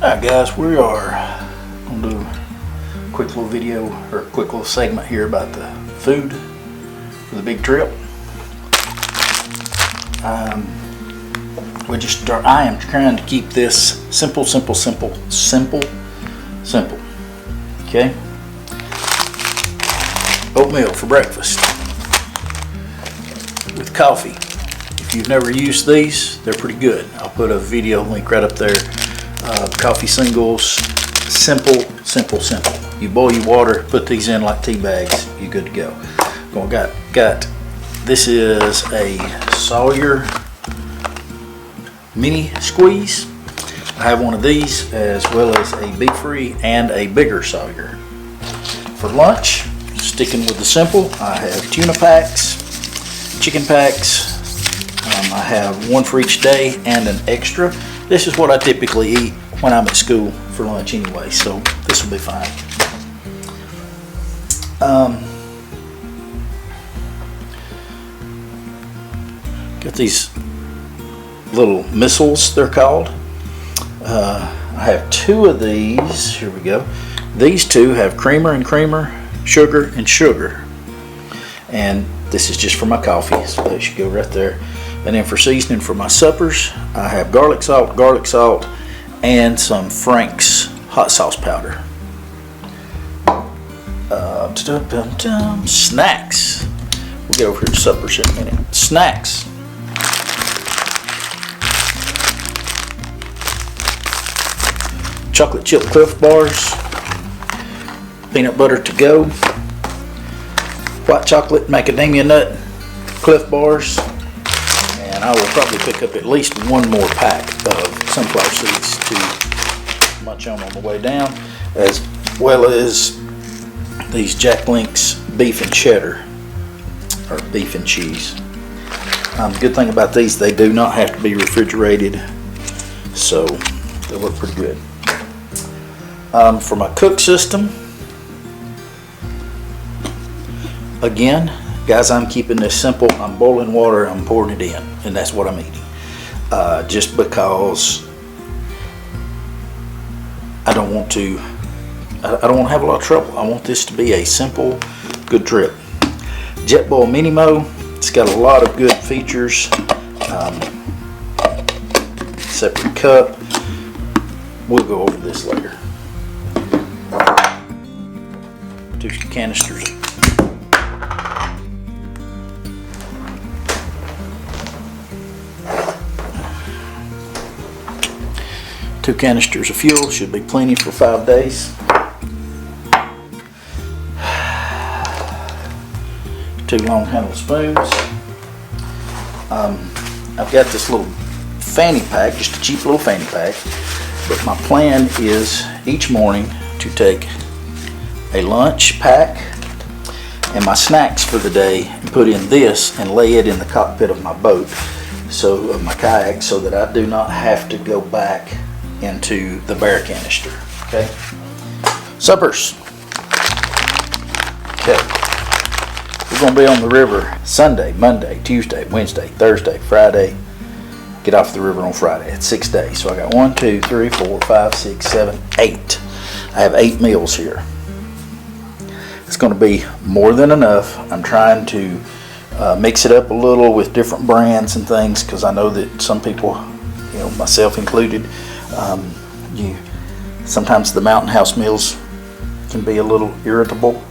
Alright guys, we are going to do a quick little video or a quick little segment here about the food for the big trip. I am trying to keep this simple. Okay? Oatmeal for breakfast with coffee. If you've never used these, they're pretty good. I'll put a video link right up there. Coffee singles, simple. You boil your water, put these in like tea bags, you're good to go. This is a Sawyer mini squeeze. I have one of these as well as a Be Free and a bigger Sawyer. For lunch, sticking with the simple, I have tuna packs, chicken packs. I have one for each day and an extra. This is what I typically eat when I'm at school for lunch anyway, so this will be fine. Got these little missiles, they're called. I have two of these. Here we go. These two have creamer and creamer, sugar and sugar. And this is just for my coffee, so that should go right there. And then for seasoning for my suppers, I have garlic salt, and some Frank's hot sauce powder. Snacks. We'll get over here to suppers in a minute. Snacks. Chocolate chip Cliff Bars, peanut butter to go, white chocolate macadamia nut Cliff Bars, and I will probably pick up at least one more pack of sunflower seeds to munch on the way down, as well as these Jack Link's beef and cheddar, or beef and cheese. The good thing about these, they do not have to be refrigerated, so they look pretty good. For my cook system, again, guys, I'm keeping this simple. I'm boiling water, I'm pouring it in, and that's what I'm eating. Just because I don't want to have a lot of trouble. I want this to be a simple, good trip. Jetboil Mini Mo, it's got a lot of good features. Separate cup. We'll go over this later. 2 canisters. Two canisters of fuel should be plenty for 5 days. 2 long handled spoons. I've got this little fanny pack, just a cheap little fanny pack, but my plan is each morning to take a lunch pack and my snacks for the day and put in this and lay it in the cockpit of my boat, of my kayak, so that I do not have to go back into the bear canister. Okay. Suppers. Okay. We're going to be on the river Sunday, Monday, Tuesday, Wednesday, Thursday, Friday. Get off the river on Friday. It's 6 days. So I got 1, 2, 3, 4, 5, 6, 7, 8. I have 8 meals here. It's going to be more than enough. I'm trying to mix it up a little with different brands and things, because I know that some people, myself included, sometimes the Mountain House meals can be a little irritable.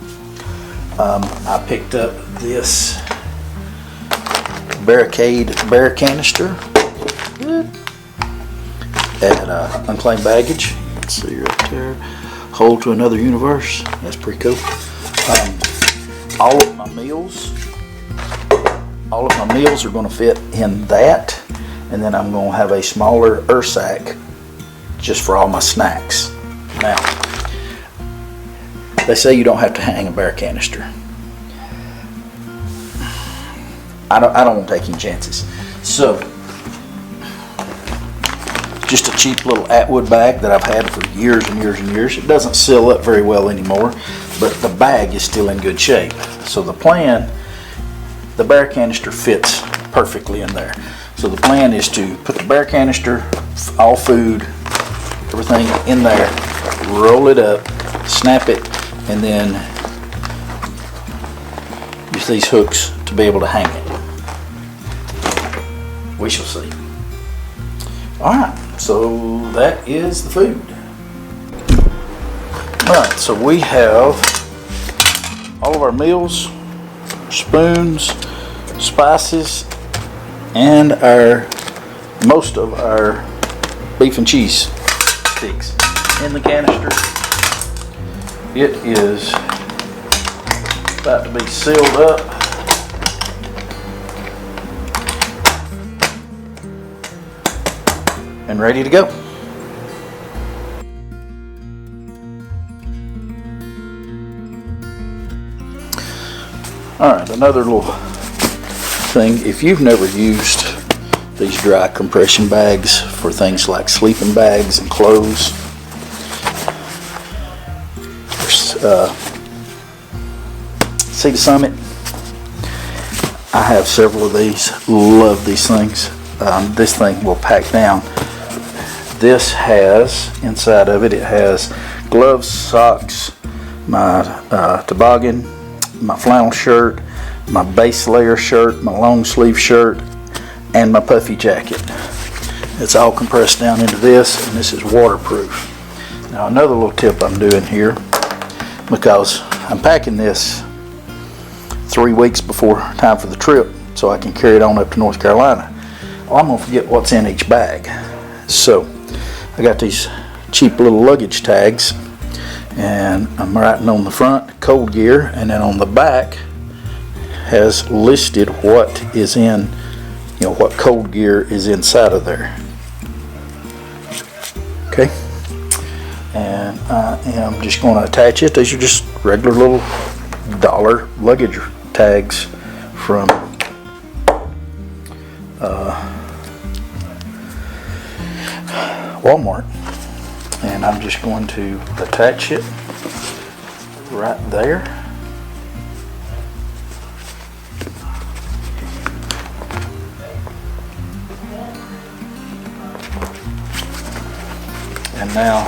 I picked up this Barricade bear canister at Unclaimed Baggage. You can see right there. Hold to Another Universe. That's pretty cool. All of my meals are going to fit in that, and then I'm going to have a smaller sack just for all my snacks. Now, they say you don't have to hang a bear canister. I don't want to take any chances. So, just a cheap little Atwood bag that I've had for years and years. It doesn't seal up very well anymore, but the bag is still in good shape. So the bear canister fits perfectly in there. So the plan is to put the bear canister, all food, everything in there, roll it up, snap it, and then use these hooks to be able to hang it. We shall see. Alright, so that is the food. Alright, so we have all of our meals, spoons, spices, and most of our beef and cheese sticks in the canister. It is about to be sealed up. And ready to go. Alright, another little thing. If you've never used these dry compression bags for things like sleeping bags and clothes, Sea to Summit, I have several of these. Love these things. This thing will pack down. This has, inside of it, it has gloves, socks, my toboggan, my flannel shirt, my base layer shirt, my long sleeve shirt, and my puffy jacket. It's all compressed down into this, and this is waterproof. Now another little tip I'm doing here, because I'm packing this 3 weeks before time for the trip so I can carry it on up to North Carolina. Well, I'm going to forget what's in each bag. So I got these cheap little luggage tags, and I'm writing on the front cold gear, and then on the back has listed what is in, what cold gear is inside of there. Okay, and I am just going to attach it. These are just regular little dollar luggage tags from Walmart, and I'm just going to attach it right there. And now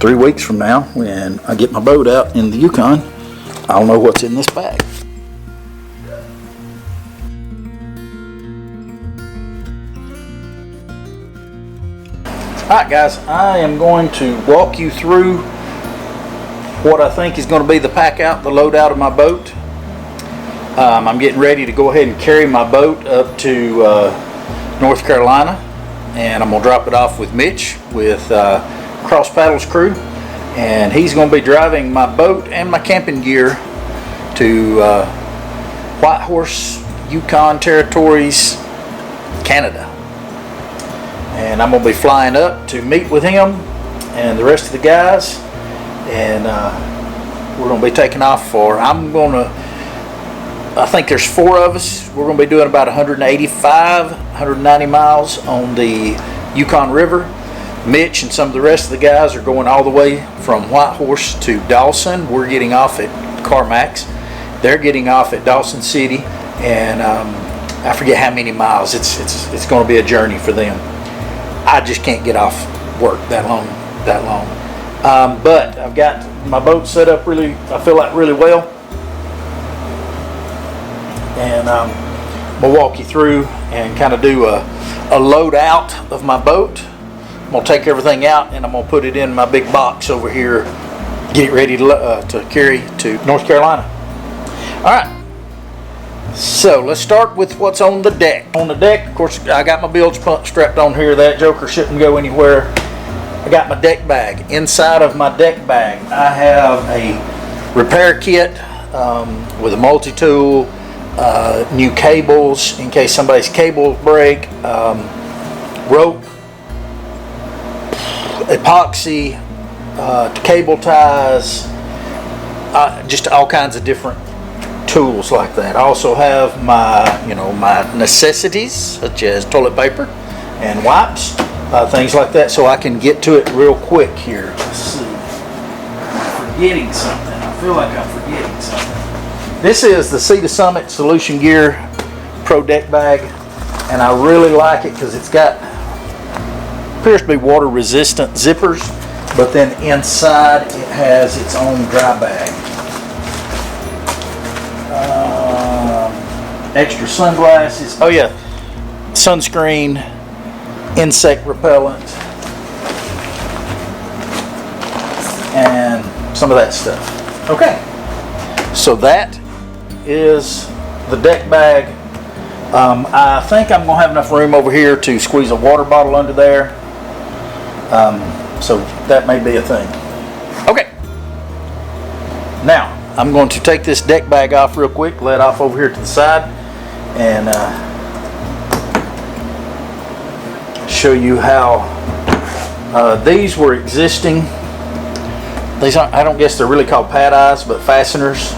3 weeks from now, when I get my boat out in the Yukon, I'll know what's in this bag. Alright guys, I am going to walk you through what I think is going to be the pack out, the load out of my boat. I'm getting ready to go ahead and carry my boat up to North Carolina, and I'm going to drop it off with Mitch with Cross Paddles crew, and he's going to be driving my boat and my camping gear to Whitehorse, Yukon Territories, Canada. And I'm going to be flying up to meet with him and the rest of the guys, and we're going to be taking off for, I think there's 4 of us. We're going to be doing about 190 miles on the Yukon River. Mitch and some of the rest of the guys are going all the way from Whitehorse to Dawson. We're getting off at Carmacks. They're getting off at Dawson City, and I forget how many miles. It's going to be a journey for them. I just can't get off work that long. But I've got my boat set up really, I feel like really well. And we'll walk you through and kind of do a load out of my boat. I'm going to take everything out, and I'm going to put it in my big box over here, get it ready to carry to North Carolina. Alright, so let's start with what's on the deck. On the deck, of course, I got my bilge pump strapped on here. That joker shouldn't go anywhere. I got my deck bag. Inside of my deck bag, I have a repair kit with a multi-tool, new cables in case somebody's cables break, rope, epoxy, cable ties, just all kinds of different tools like that. I also have my necessities such as toilet paper and wipes, things like that, so I can get to it real quick here. Let's see. I'm forgetting something. I feel like I'm forgetting something. This is the Sea to Summit Solution Gear Pro Deck Bag, and I really like it because it's got appears to be water resistant zippers, but then inside it has its own dry bag. Extra sunglasses. Oh yeah, sunscreen, insect repellent, and some of that stuff. Okay, so that is the deck bag. I think I'm gonna have enough room over here to squeeze a water bottle under there. So that may be a thing. Okay. Now, I'm going to take this deck bag off real quick, let off over here to the side, and show you how these were existing. These aren't, I don't guess they're really called pad eyes, but fasteners.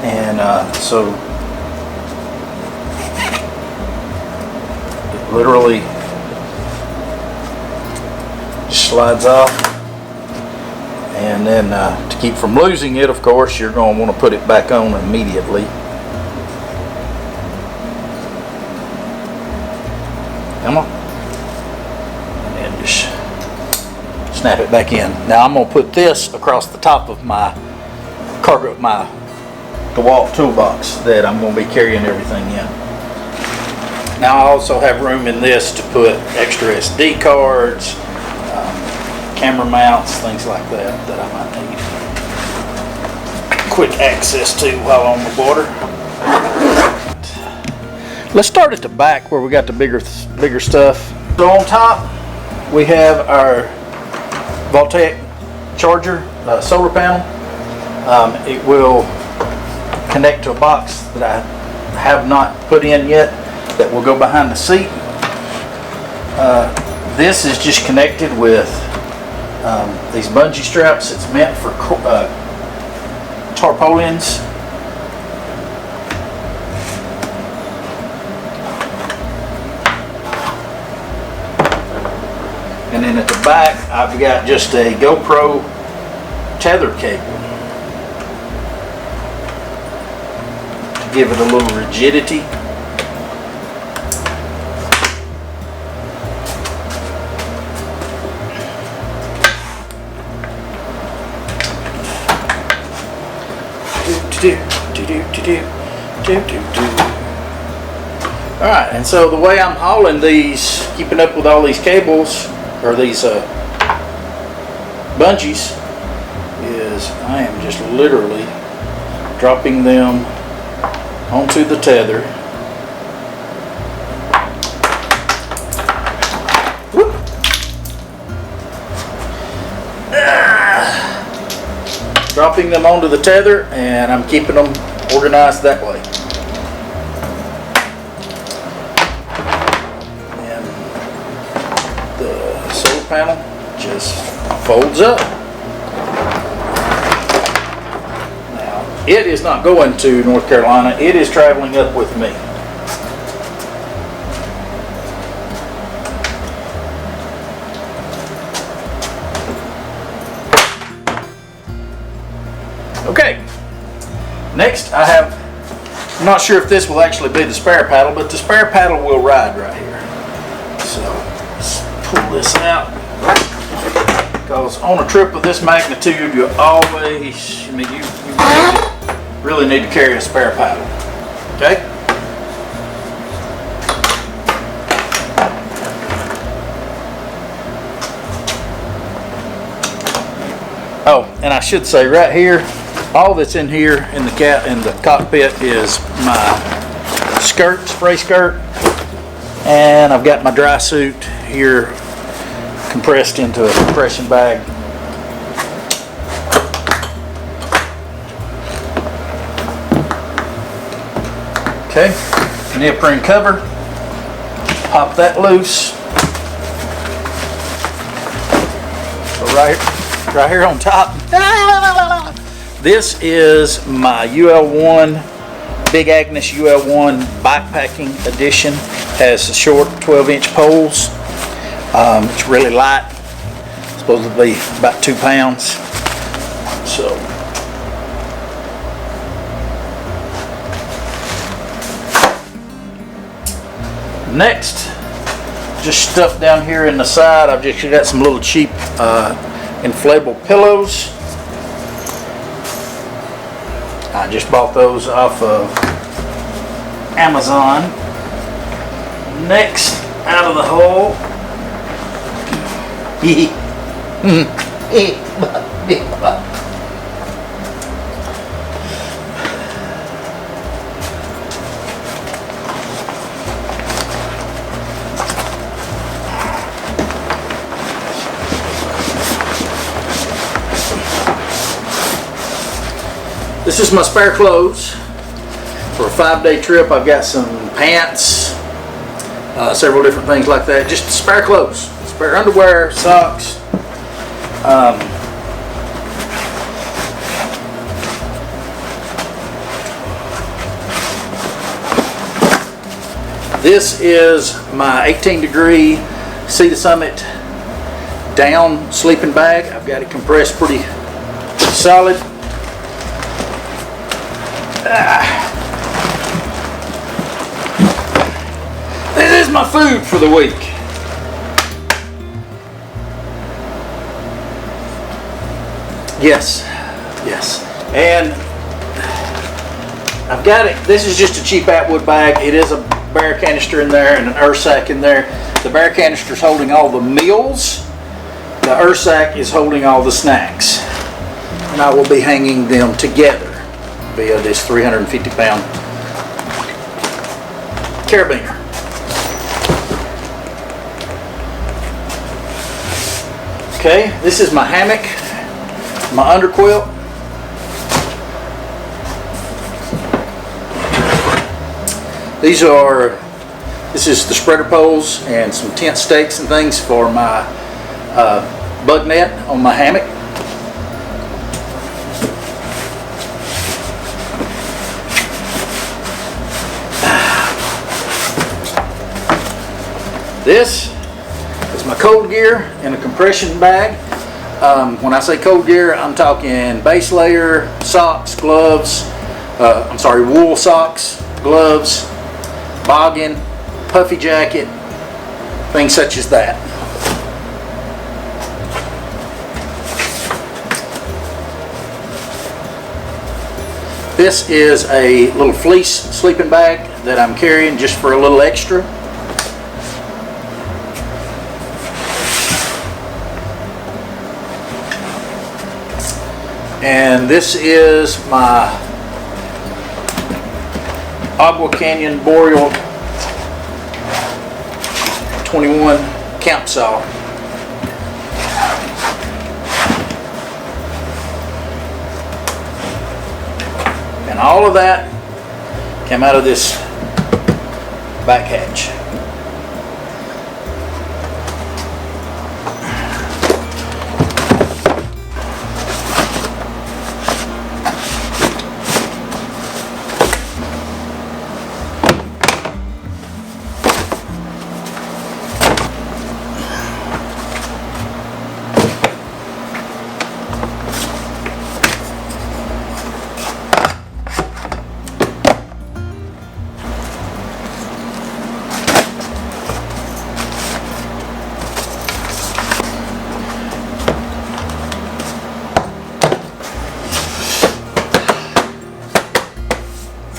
And so it literally slides off, and then to keep from losing it, of course, you're going to want to put it back on immediately. Come on, and just snap it back in. Now I'm going to put this across the top of my cargo, my DeWalt toolbox that I'm going to be carrying everything in. Now I also have room in this to put extra SD cards, camera mounts, things like that that I might need quick access to while on the water. Let's start at the back where we got the bigger stuff. So on top we have our Voltaic charger, solar panel. It will connect to a box that I have not put in yet that will go behind the seat. This is just connected with these bungee straps. It's meant for tarpaulins. And then at the back, I've got just a GoPro tether cable to give it a little rigidity. Alright, and so the way I'm hauling these, keeping up with all these cables, or these bungees, is I am just literally dropping them onto the tether. Whoop. Dropping them onto the tether, and I'm keeping them organized that way. And the solar panel just folds up. Now, it is not going to North Carolina. It is traveling up with me. Okay, next I have, I'm not sure if this will actually be the spare paddle, but the spare paddle will ride right here. So let's pull this out, because on a trip of this magnitude, you always, I mean, you really need to carry a spare paddle. Okay? Oh, and I should say right here, all that's in here in the cockpit is my skirt, spray skirt, and I've got my dry suit here compressed into a compression bag. Okay, neoprene cover, pop that loose. So right here on top. This is my UL1, Big Agnes UL1 bikepacking edition. Has short 12-inch poles. It's really light. It's supposed to be about 2 pounds. So next, just stuffed down here in the side. I've just got some little cheap inflatable pillows. I just bought those off of Amazon. Next, out of the hole. This is my spare clothes for a 5-day trip. I've got some pants, several different things like that. Just spare clothes, spare underwear, socks. This is my 18-degree Sea to Summit down sleeping bag. I've got it compressed pretty solid. This is my food for the week. Yes, and I've got it. This is just a cheap Atwood bag. It is a bear canister in there and an earth sack in there. The bear canister is holding all the meals. The earth sack is holding all the snacks, and I will be hanging them together via this 350-pound carabiner. Okay, this is my hammock, my underquilt. This is the spreader poles and some tent stakes and things for my bug net on my hammock. This is my cold gear in a compression bag. When I say cold gear, I'm talking base layer, socks, gloves, wool socks, gloves, boggin, puffy jacket, things such as that. This is a little fleece sleeping bag that I'm carrying just for a little extra. And this is my Agua Canyon Boreal 21 camp saw. And all of that came out of this back hatch.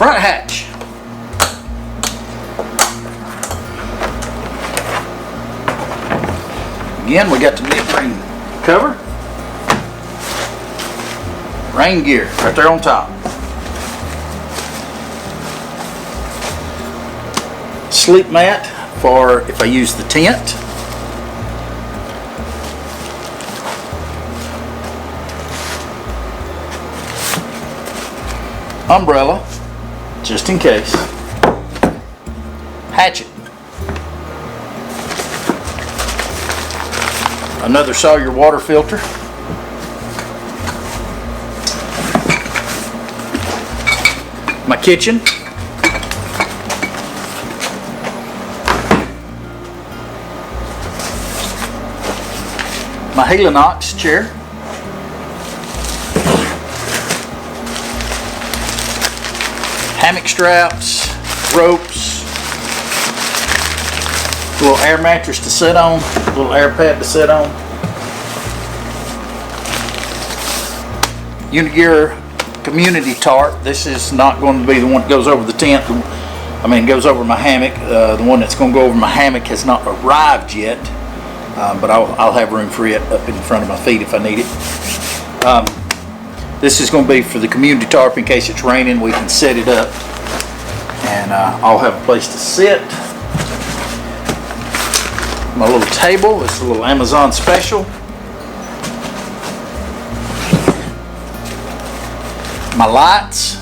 Front hatch. Again, we got the mid rain cover. Rain gear right there on top. Sleep mat for if I use the tent. Umbrella, just in case. Hatchet. Another Sawyer water filter. My kitchen. My Helinox chair. Hammock straps, ropes, A little air mattress to sit on, a little air pad to sit on. Unigear community tarp. This is not going to be the one that goes over the tent. I mean, it goes over my hammock. The one that's going to go over my hammock has not arrived yet, but I'll have room for it up in front of my feet if I need it. This is going to be for the community tarp in case it's raining. We can set it up, and I'll have a place to sit. My little table. This is a little Amazon special. My lights.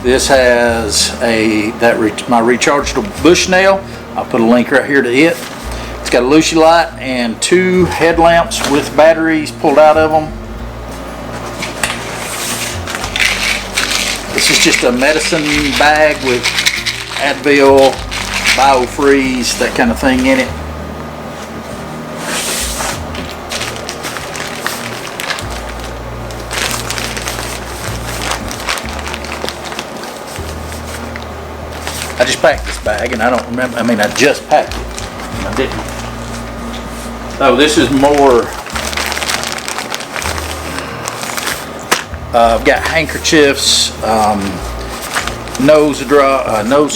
This has my rechargeable Bushnell. I'll put a link right here to it. It's got a Lucy light and 2 headlamps with batteries pulled out of them. This is just a medicine bag with Advil, Biofreeze, that kind of thing in it. I just packed this bag and I don't remember, I just packed it. I didn't. Oh, this is more, I've got handkerchiefs, nose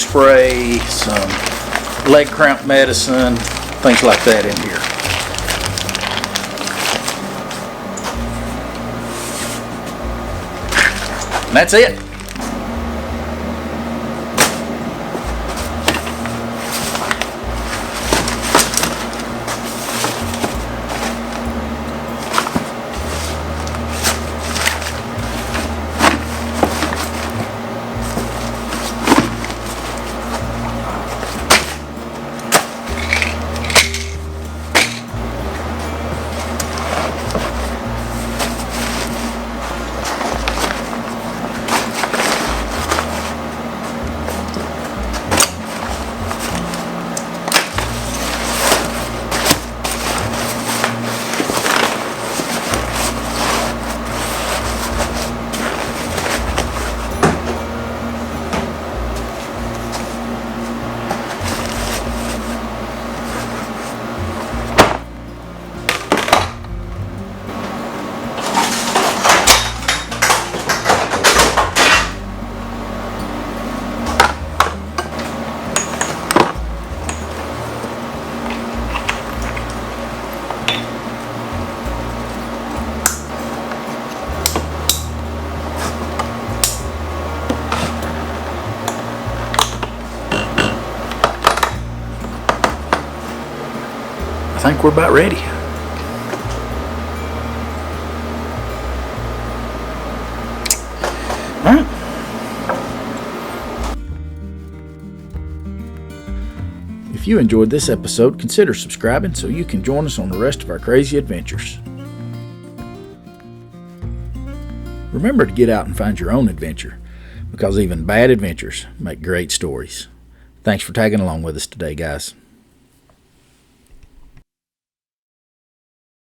spray, some leg cramp medicine, things like that in here. And that's it. I think we're about ready. All right. If you enjoyed this episode, consider subscribing so you can join us on the rest of our crazy adventures. Remember to get out and find your own adventure, because even bad adventures make great stories. Thanks for tagging along with us today, guys.